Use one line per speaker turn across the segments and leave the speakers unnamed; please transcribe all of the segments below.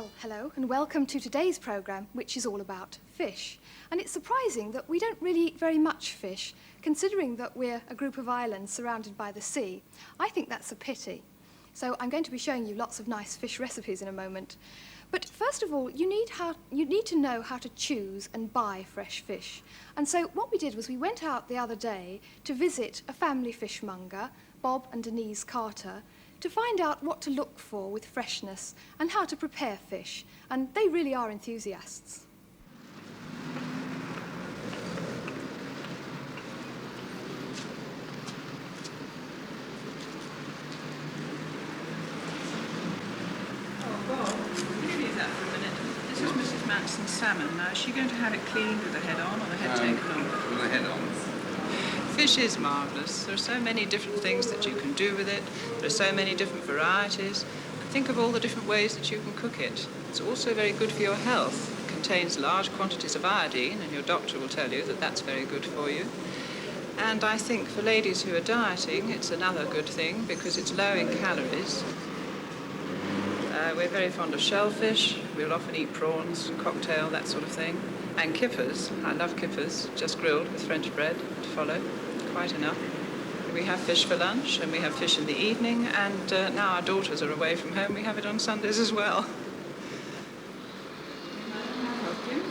Well, hello and welcome to today's programme, which is all about fish. And it's surprising that we don't really eat very much fish, considering that we're a group of islands surrounded by the sea. I think that's a pity. So I'm going to be showing you lots of nice fish recipes in a moment. But first of all, you need to know how to choose and buy fresh fish. And so what we did was we went out the other day to visit a family fishmonger, Bob and Denise Carter, to find out what to look for with freshness and how to prepare fish. And they really are enthusiasts.
Salmon. Now, is she going to have it cleaned with the head on or the head taken off?
With the head on.
Fish is marvellous. There are so many different things that you can do with it. There are so many different varieties. And think of all the different ways that you can cook it. It's also very good for your health. It contains large quantities of iodine, and your doctor will tell you that that's very good for you. And I think for ladies who are dieting, it's another good thing because it's low in calories. We're very fond of shellfish. We'll often eat prawns, cocktail, that sort of thing. And kippers. I love kippers, just grilled with French bread to follow. Quite enough. We have fish for lunch and we have fish in the evening, and now our daughters are away from home, we have it on Sundays as well.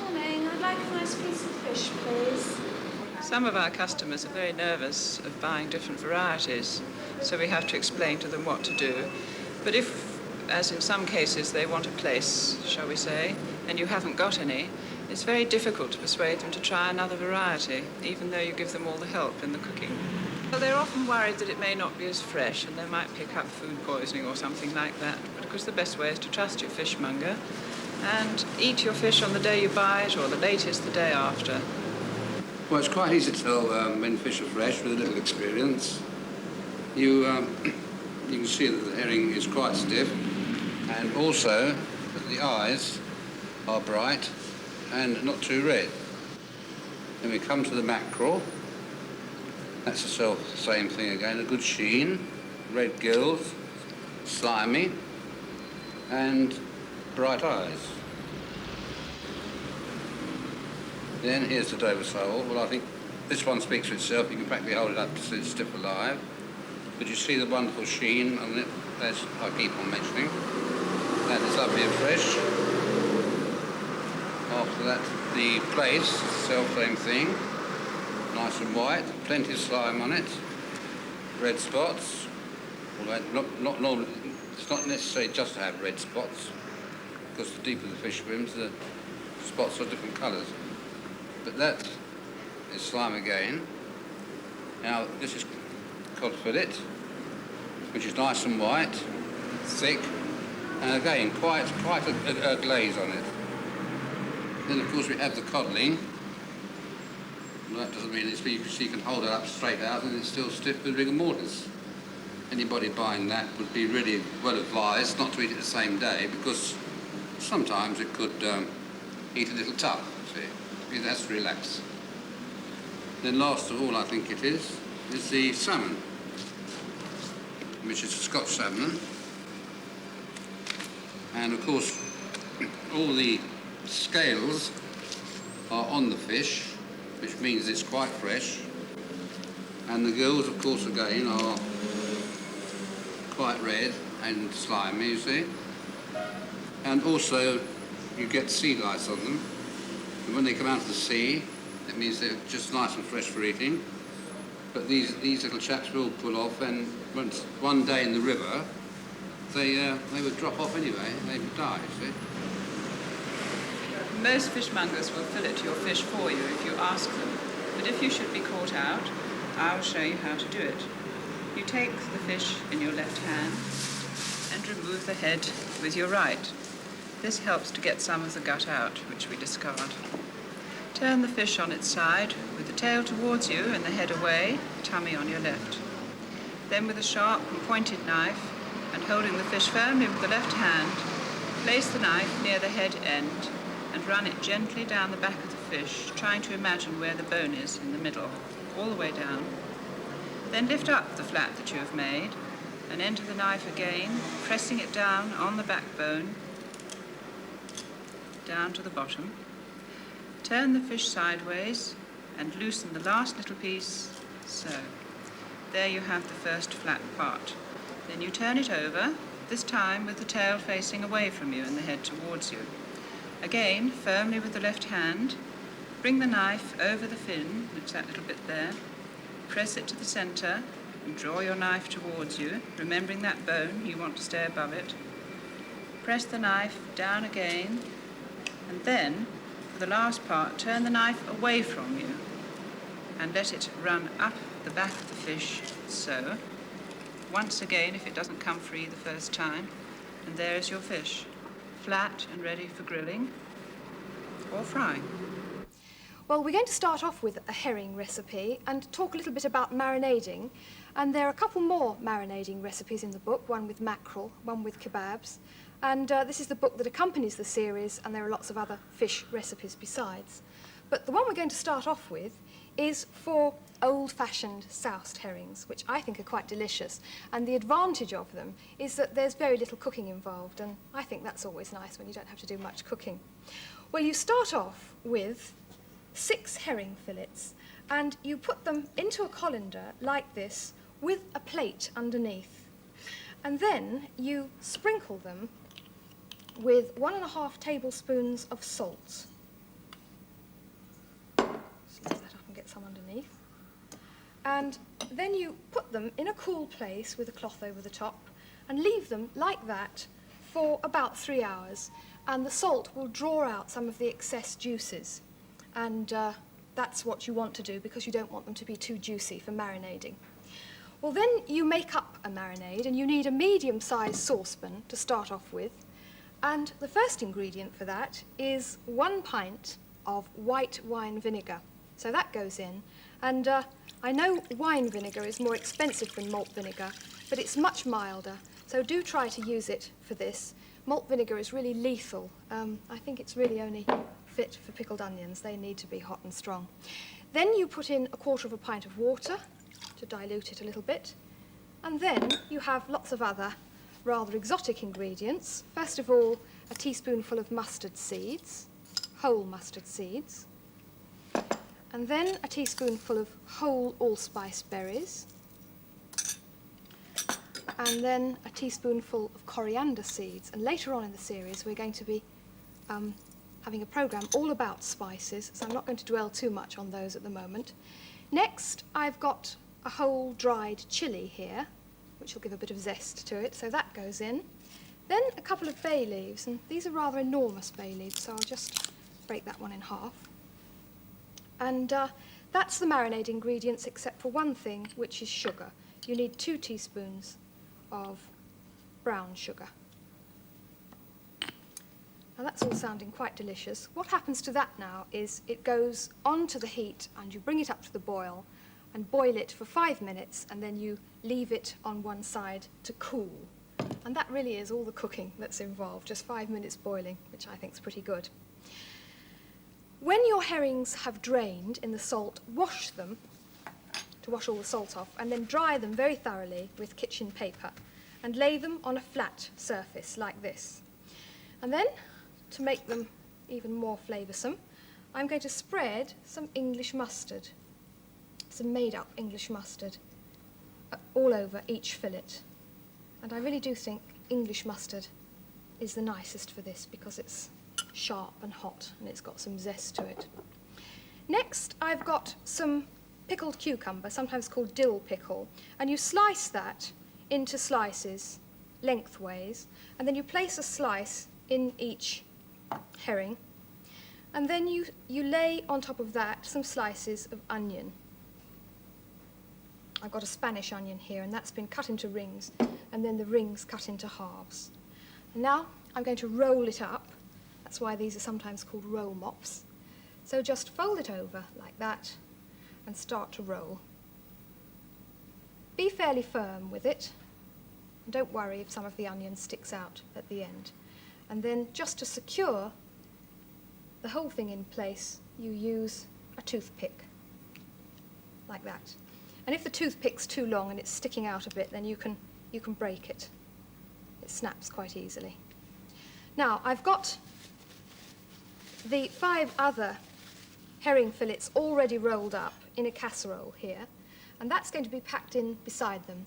Morning, I'd like a nice piece of fish, please.
Some of our customers are very nervous of buying different varieties, so we have to explain to them what to do. But if, as in some cases, they want a place, shall we say, and you haven't got any, it's very difficult to persuade them to try another variety, even though you give them all the help in the cooking. Well, they're often worried that it may not be as fresh and they might pick up food poisoning or something like that. But of course the best way is to trust your fishmonger and eat your fish on the day you buy it or the latest the day after.
Well, it's quite easy to tell when fish are fresh with a little experience. You can see that the herring is quite stiff, and also that the eyes are bright and not too red. Then we come to the mackerel. That's the same thing again, a good sheen, red gills, slimy, and bright eyes. Then here's the Dover sole. Well, I think this one speaks for itself. You can practically hold it up to see it's stiff alive. But you see the wonderful sheen on it, as I keep on mentioning. That is lovely and fresh. After that, the plaice, same thing. Nice and white, plenty of slime on it. Red spots. Although not normally, it's not necessary just to have red spots, because the deeper the fish swims, the spots are different colours. But that is slime again. Now, this is cod fillet, which is nice and white, thick, and again, quite a glaze on it. Then, of course, we have the codling. Well, that doesn't mean it's so you can hold it up straight out and it's still stiff with rigor mortis. Anybody buying that would be really well advised not to eat it the same day, because sometimes it could eat a little tough, see. It has to relax. Then last of all, I think it is the salmon, which is a Scotch salmon. And of course, all the scales are on the fish, which means it's quite fresh. And the gills, of course, again, are quite red and slimy, you see. And also, you get sea lice on them. And when they come out of the sea, it means they're just nice and fresh for eating. But these little chaps will pull off, and once one day in the river, they would drop off anyway. They would die, you see.
Most fishmongers will fillet your fish for you if you ask them. But if you should be caught out, I'll show you how to do it. You take the fish in your left hand and remove the head with your right. This helps to get some of the gut out, which we discard. Turn the fish on its side with the tail towards you and the head away, tummy on your left. Then with a sharp and pointed knife, and holding the fish firmly with the left hand, place the knife near the head end and run it gently down the back of the fish, trying to imagine where the bone is in the middle, all the way down. Then lift up the flap that you have made and enter the knife again, pressing it down on the backbone down to the bottom. Turn the fish sideways and loosen the last little piece, so. There you have the first flat part. Then you turn it over, this time with the tail facing away from you and the head towards you. Again, firmly with the left hand, bring the knife over the fin, it's that little bit there, press it to the centre and draw your knife towards you, remembering that bone, you want to stay above it. Press the knife down again, and then, for the last part, turn the knife away from you and let it run up the back of the fish, so. Once again, if it doesn't come free the first time, and there is your fish, flat and ready for grilling or frying.
Well, we're going to start off with a herring recipe and talk a little bit about marinading. And there are a couple more marinading recipes in the book, one with mackerel, one with kebabs. And this is the book that accompanies the series, and there are lots of other fish recipes besides. But the one we're going to start off with is for old-fashioned soused herrings, which I think are quite delicious. And the advantage of them is that there's very little cooking involved, and I think that's always nice when you don't have to do much cooking. Well, you start off with 6 herring fillets, and you put them into a colander like this with a plate underneath. And then you sprinkle them with 1½ tablespoons of salt. Just mix that up and get some underneath. And then you put them in a cool place with a cloth over the top and leave them like that for about 3 hours. And the salt will draw out some of the excess juices. And that's what you want to do because you don't want them to be too juicy for marinading. Well, then you make up a marinade, and you need a medium-sized saucepan to start off with. And the first ingredient for that is 1 pint of white wine vinegar. So that goes in. And I know wine vinegar is more expensive than malt vinegar, but it's much milder. So do try to use it for this. Malt vinegar is really lethal. I think it's really only fit for pickled onions. They need to be hot and strong. Then you put in 1/4 pint of water to dilute it a little bit. And then you have lots of other rather exotic ingredients. First of all, a teaspoonful of mustard seeds, whole mustard seeds. And then a teaspoonful of whole allspice berries. And then a teaspoonful of coriander seeds. And later on in the series, we're going to be having a programme all about spices, so I'm not going to dwell too much on those at the moment. Next, I've got a whole dried chilli here, which will give a bit of zest to it, so that goes in. Then a couple of bay leaves, and these are rather enormous bay leaves, so I'll just break that one in half. And that's the marinade ingredients, except for one thing, which is sugar. You need 2 teaspoons of brown sugar. Now that's all sounding quite delicious. What happens to that now is it goes onto the heat and you bring it up to the boil and boil it for 5 minutes, and then you leave it on one side to cool. And that really is all the cooking that's involved, just 5 minutes boiling, which I think is pretty good. When your herrings have drained in the salt, wash them to wash all the salt off, and then dry them very thoroughly with kitchen paper and lay them on a flat surface like this. And then, to make them even more flavoursome, I'm going to spread some English mustard, some made-up English mustard, all over each fillet. And I really do think English mustard is the nicest for this because it's sharp and hot and it's got some zest to it. Next, I've got some pickled cucumber, sometimes called dill pickle, and you slice that into slices lengthways, and then you place a slice in each herring, and then you lay on top of that some slices of onion. I've got a Spanish onion here, and that's been cut into rings, and then the rings cut into halves. And now I'm going to roll it up. That's why these are sometimes called roll mops. So just fold it over like that and start to roll. Be fairly firm with it, and don't worry if some of the onion sticks out at the end. And then just to secure the whole thing in place, you use a toothpick, like that. And if the toothpick's too long and it's sticking out a bit, then you can break it. It snaps quite easily. Now, I've got the 5 other herring fillets already rolled up in a casserole here, and that's going to be packed in beside them.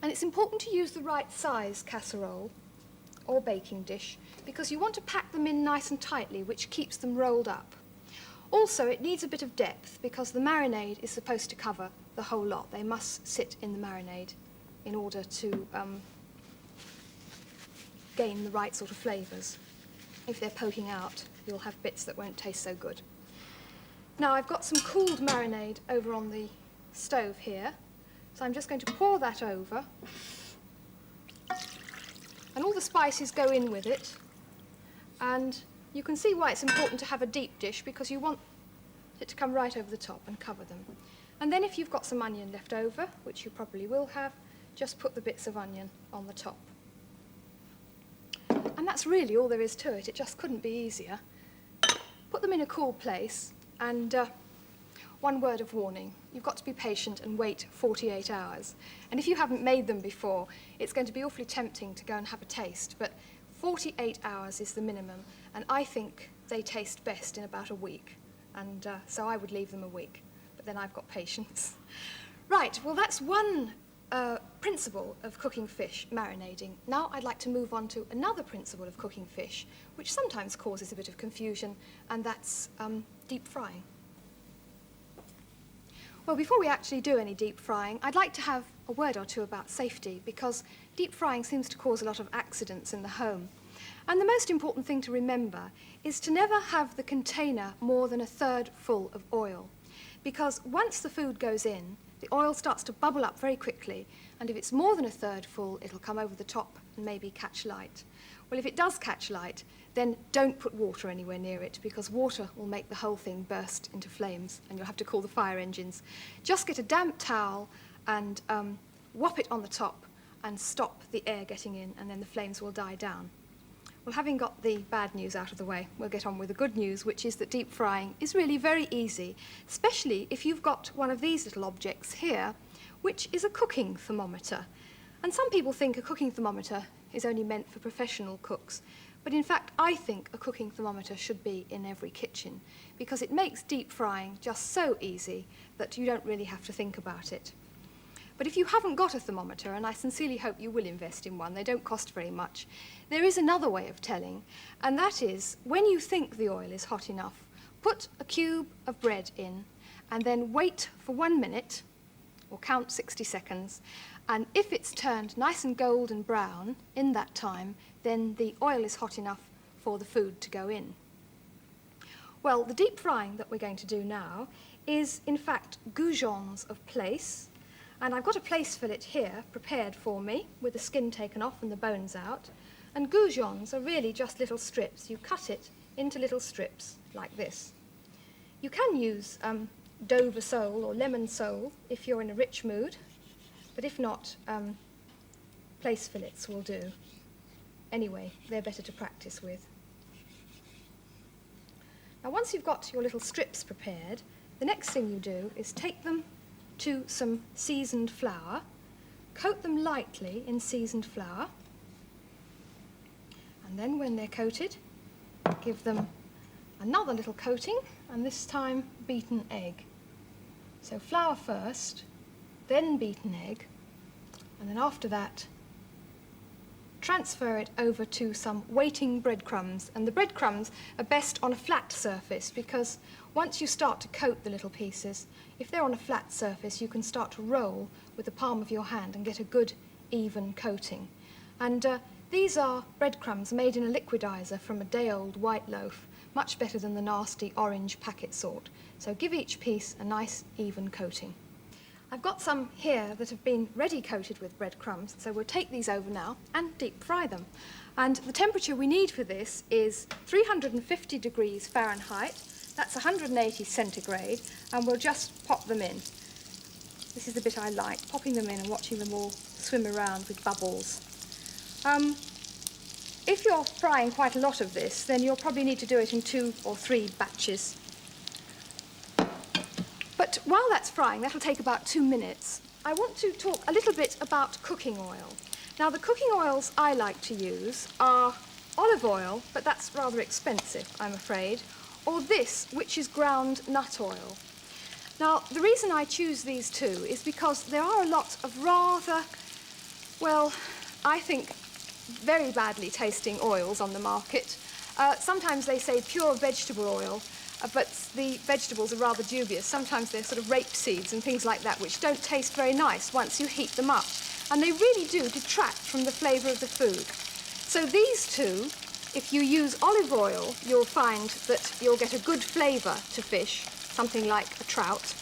And it's important to use the right size casserole or baking dish because you want to pack them in nice and tightly, which keeps them rolled up. Also, it needs a bit of depth because the marinade is supposed to cover the whole lot. They must sit in the marinade in order to gain the right sort of flavours. If they're poking out, you'll have bits that won't taste so good. Now, I've got some cooled marinade over on the stove here, so I'm just going to pour that over. And all the spices go in with it. And you can see why it's important to have a deep dish because you want it to come right over the top and cover them. And then if you've got some onion left over, which you probably will have, just put the bits of onion on the top. And that's really all there is to it. It just couldn't be easier. Put them in a cool place, and one word of warning. You've got to be patient and wait 48 hours. And if you haven't made them before, it's going to be awfully tempting to go and have a taste, but 48 hours is the minimum, and I think they taste best in about a week. And so I would leave them a week, but then I've got patience. Right, well that's one principle of cooking fish, marinating. Now I'd like to move on to another principle of cooking fish, which sometimes causes a bit of confusion, and that's deep frying. Well, before we actually do any deep frying, I'd like to have a word or two about safety, because deep frying seems to cause a lot of accidents in the home. And the most important thing to remember is to never have the container more than 1/3 full of oil, because once the food goes in, the oil starts to bubble up very quickly, and if it's more than 1/3 full, it'll come over the top and maybe catch light. Well, if it does catch light, then don't put water anywhere near it, because water will make the whole thing burst into flames, and you'll have to call the fire engines. Just get a damp towel and whop it on the top and stop the air getting in, and then the flames will die down. Well, having got the bad news out of the way, we'll get on with the good news, which is that deep frying is really very easy, especially if you've got one of these little objects here, which is a cooking thermometer. And some people think a cooking thermometer is only meant for professional cooks, but in fact I think a cooking thermometer should be in every kitchen, because it makes deep frying just so easy that you don't really have to think about it. But if you haven't got a thermometer, and I sincerely hope you will invest in one, they don't cost very much, there is another way of telling, and that is when you think the oil is hot enough, put a cube of bread in and then wait for 1 minute, or count 60 seconds, and if it's turned nice and golden brown in that time, then the oil is hot enough for the food to go in. Well, the deep frying that we're going to do now is in fact goujons of plaice. And I've got a plaice fillet here prepared for me with the skin taken off and the bones out. And goujons are really just little strips. You cut it into little strips like this. You can use Dover sole or lemon sole if you're in a rich mood, but if not, plaice fillets will do. Anyway, they're better to practice with. Now, once you've got your little strips prepared, the next thing you do is take them to some seasoned flour, coat them lightly in seasoned flour, and then when they're coated, give them another little coating, and this time beaten egg. So flour first, then beaten egg, and then after that transfer it over to some waiting breadcrumbs, and the breadcrumbs are best on a flat surface, because once you start to coat the little pieces, if they're on a flat surface, you can start to roll with the palm of your hand and get a good, even coating. And these are breadcrumbs made in a liquidizer from a day-old white loaf, much better than the nasty orange packet sort. So give each piece a nice, even coating. I've got some here that have been ready coated with breadcrumbs, so we'll take these over now and deep fry them. And the temperature we need for this is 350 degrees Fahrenheit. That's 180 centigrade, and we'll just pop them in. This is the bit I like, popping them in and watching them all swim around with bubbles. If you're frying quite a lot of this, then you'll probably need to do it in 2 or 3 batches. But while that's frying, that'll take about 2 minutes, I want to talk a little bit about cooking oil. Now, the cooking oils I like to use are olive oil, but that's rather expensive, I'm afraid, or this, which is ground nut oil. Now, the reason I choose these two is because there are a lot of rather, well, I think very badly tasting oils on the market. Sometimes they say pure vegetable oil, but the vegetables are rather dubious. Sometimes they're sort of rape seeds and things like that, which don't taste very nice once you heat them up. And they really do detract from the flavour of the food. So these two, if you use olive oil, you'll find that you'll get a good flavour to fish, something like a trout.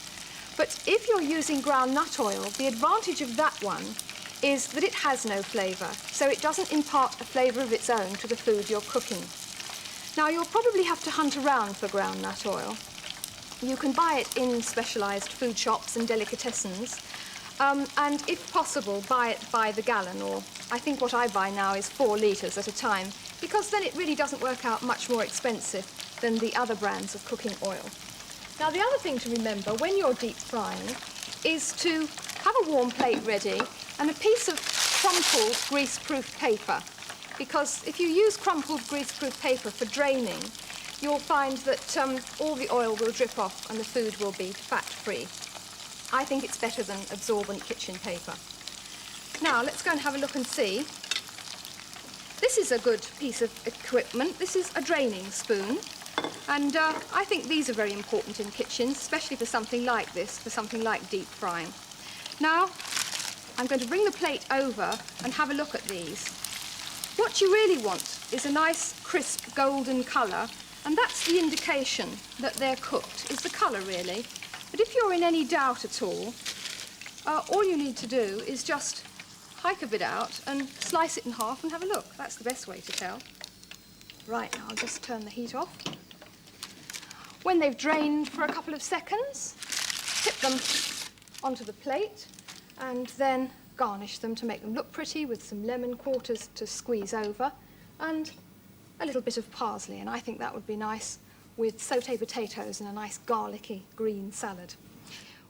But if you're using ground nut oil, the advantage of that one is that it has no flavour, so it doesn't impart a flavour of its own to the food you're cooking. Now, you'll probably have to hunt around for ground nut oil. You can buy it in specialised food shops and delicatessens, and if possible, buy it by the gallon, or I think what I buy now is 4 litres at a time, because then it really doesn't work out much more expensive than the other brands of cooking oil. Now, the other thing to remember when you're deep frying is to have a warm plate ready and a piece of crumpled greaseproof paper, because if you use crumpled greaseproof paper for draining, you'll find that all the oil will drip off and the food will be fat-free. I think it's better than absorbent kitchen paper. Now, let's go and have a look and see. This is a good piece of equipment. This is a draining spoon. And I think these are very important in kitchens, especially for something like this, for something like deep frying. Now, I'm going to bring the plate over and have a look at these. What you really want is a nice, crisp, golden colour, and that's the indication that they're cooked, is the colour, really. But if you're in any doubt at all you need to do is just hike a bit out and slice it in half and have a look. That's the best way to tell. Right, now I'll just turn the heat off. When they've drained for a couple of seconds, tip them onto the plate and then garnish them to make them look pretty with some lemon quarters to squeeze over and a little bit of parsley, and I think that would be nice with sauté potatoes and a nice garlicky green salad.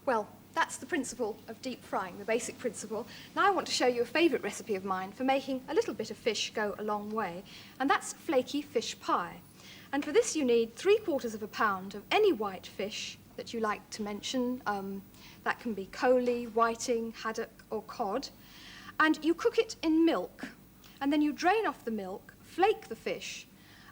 Well, that's the principle of deep frying, the basic principle. Now I want to show you a favourite recipe of mine for making a little bit of fish go a long way, and that's flaky fish pie. And for this you need 3/4 pound of any white fish that you like to mention. That can be coley, whiting, haddock or cod. And you cook it in milk, and then you drain off the milk, flake the fish,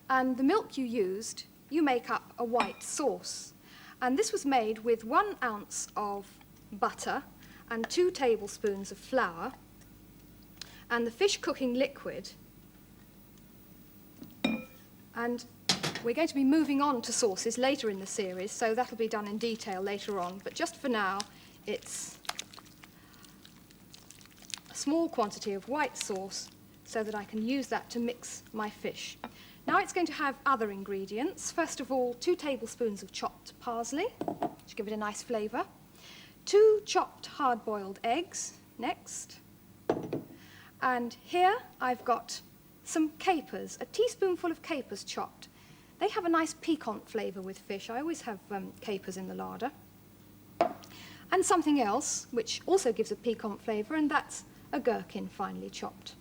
and the milk you used, you make up a white sauce. And this was made with 1 ounce of butter and 2 tablespoons of flour, and the fish cooking liquid. And we're going to be moving on to sauces later in the series, so that'll be done in detail later on. But just for now, it's a small quantity of white sauce so that I can use that to mix my fish. Now it's going to have other ingredients. First of all, 2 tablespoons of chopped parsley, to give it a nice flavour. 2 chopped hard-boiled eggs, next. And here I've got some capers, a teaspoonful of capers chopped. They have a nice piquant flavour with fish. I always have capers in the larder. And something else, which also gives a piquant flavour, and that's a gherkin finely chopped.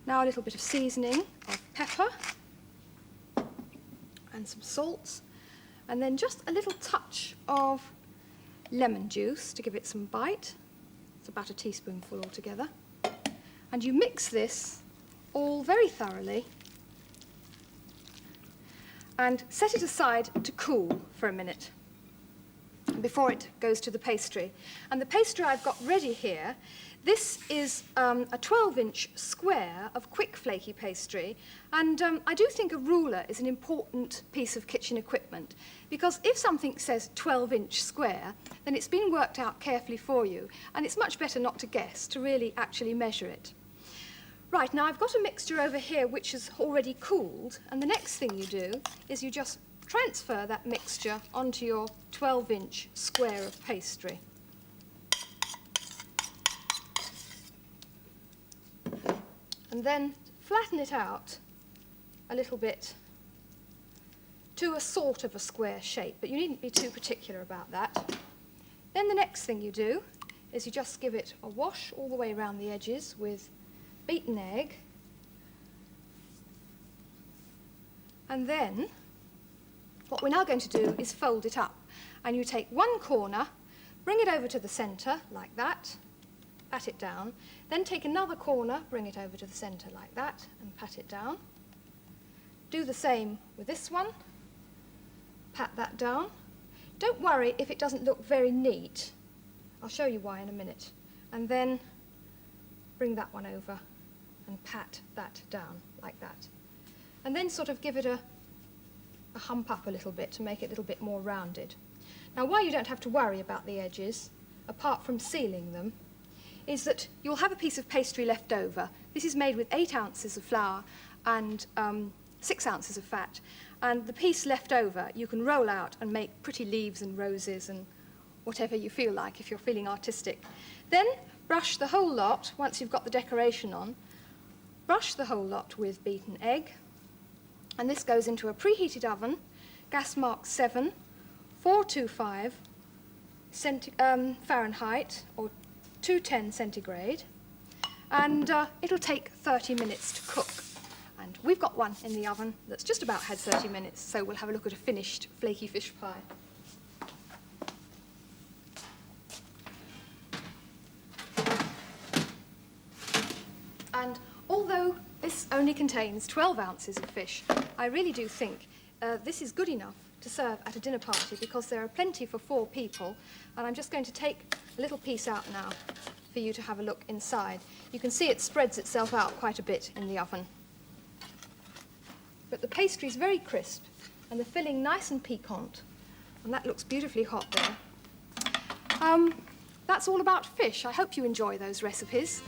Now a little bit of seasoning of pepper and some salt, and then just a little touch of lemon juice to give it some bite. It's about a teaspoonful altogether. And you mix this all very thoroughly and set it aside to cool for a minute before it goes to the pastry. And the pastry I've got ready here, this is a 12-inch square of quick flaky pastry, and I do think a ruler is an important piece of kitchen equipment, because if something says 12-inch square, then it's been worked out carefully for you, and it's much better not to guess, to really actually measure it. Right, now I've got a mixture over here which is already cooled, and the next thing you do is you just transfer that mixture onto your 12-inch square of pastry. And then flatten it out a little bit to a sort of a square shape, but you needn't be too particular about that. Then the next thing you do is you just give it a wash all the way around the edges with beaten egg And then what we're now going to do is fold it up. And you take one corner, bring it over to the centre like that, pat it down. Then take another corner, bring it over to the centre like that, and pat it down. Do the same with this one. Pat that down. Don't worry if it doesn't look very neat. I'll show you why in a minute. And then bring that one over and pat that down like that. And then sort of give it a hump up a little bit to make it a little bit more rounded. Now, why you don't have to worry about the edges, apart from sealing them, is that you'll have a piece of pastry left over. This is made with 8 ounces of flour and 6 ounces of fat. And the piece left over you can roll out and make pretty leaves and roses and whatever you feel like if you're feeling artistic. Then brush the whole lot, once you've got the decoration on, brush the whole lot with beaten egg. And this goes into a preheated oven, gas mark 7, 425 Fahrenheit or 210 centigrade. And it'll take 30 minutes to cook. And we've got one in the oven that's just about had 30 minutes, so we'll have a look at a finished flaky fish pie. And although this only contains 12 ounces of fish, I really do think this is good enough to serve at a dinner party because there are plenty for 4 people. And I'm just going to take a little piece out now for you to have a look inside. You can see it spreads itself out quite a bit in the oven. But the pastry's very crisp and the filling nice and piquant. And that looks beautifully hot there. That's all about fish. I hope you enjoy those recipes.